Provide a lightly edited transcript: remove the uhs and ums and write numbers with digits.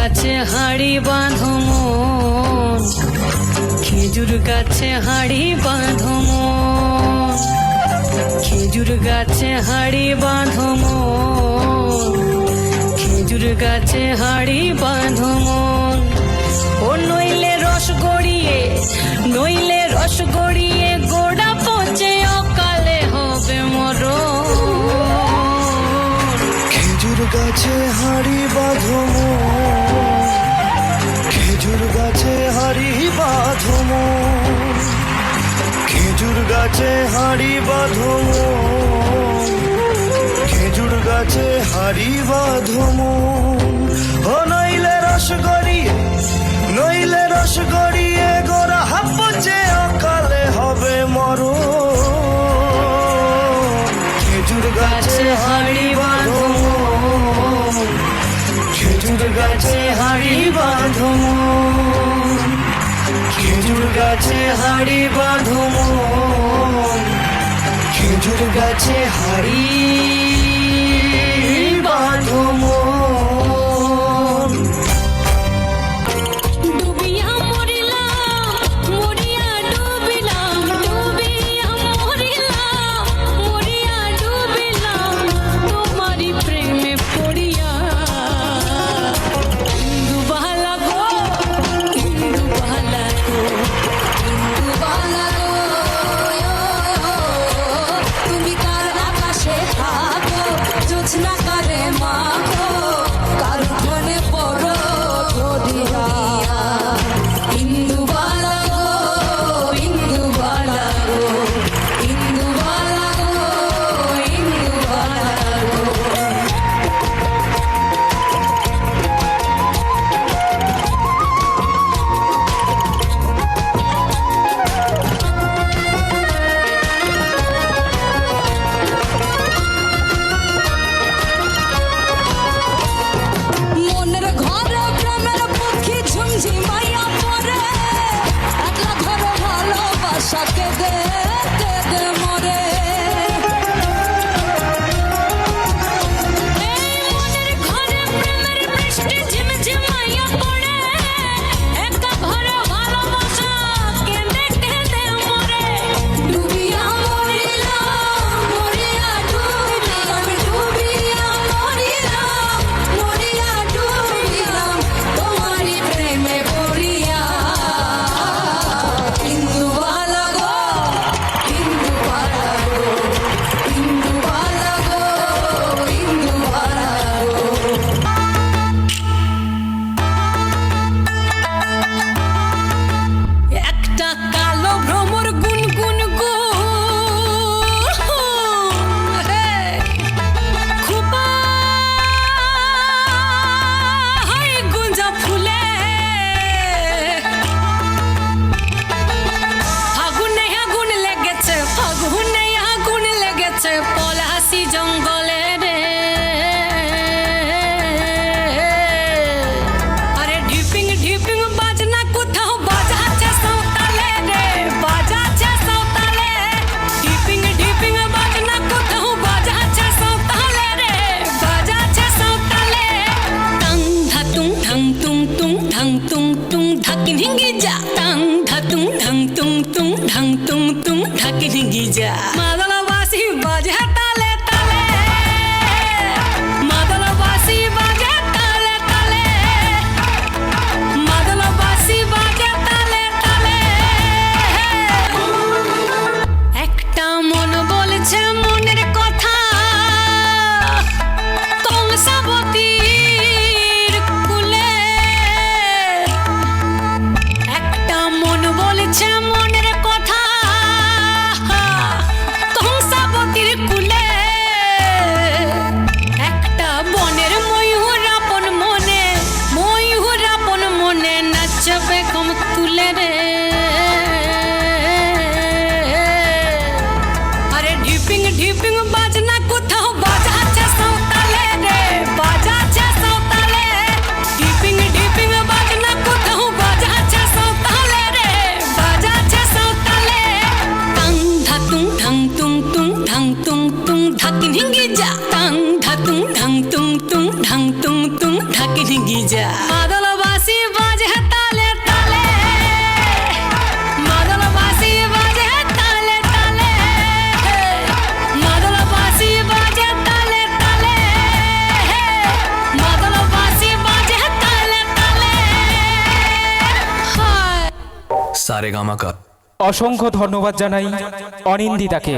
গাছে হাড়ি বাঁধো মন, খেজুর গাছে হাড়ি বাঁধো মন, খেজুর গাছে হাড়ি বাঁধো মন, খেজুর গাছে হাড়ি বাঁধো মন। ও নইলে রস গড়িয়ে, নইলে রস গড়িয়ে গোড়া পচে অকালে হবে মরণ। খেজুর গাছে হাড়ি বাঁধো মন, খেজুর গাছে হাড়ি বাঁধো মন, খেজুর গাছে হাড়ি বাঁধো মন, খেজুর গাছে হাড়ি বাঁধো মন। ও নইলে রস গড়িয়ে, নইলে রস গড়িয়ে গোড়া পচে অকালে হবে মরণ। খেজুর গাছে হাড়ি বাঁধো মন, খেজুর গাছে হাড়ি বাঁধো মন, খেজুর গাছে হাড়ি বাঁধো মন, খেজুর গাছে হাড়ি বাঁধো মন। ডুবিয়া মরিলাম, মরিয়া ডুবিলাম, ডুবিয়া মরিলাম, মরিয়া ডুবিলাম, তোমারই প্রেমে পড়িয়া। ইন্দুবালা গো, ইন্দুবালা গো, ইন্দুবালা গো, তুমি কার আকাশে থাকো, জোছনা কারে মাখো, কার উঠোনে পড়ো ধরিয়া। ইন্দুবালা গো, ইন্দুবালা গো, ইন্দুবালা গো, ইন্দুবালা গো। সারেগামাকা। অসংখ্য ধন্যবাদ জানাই অনিন্দিতাকে।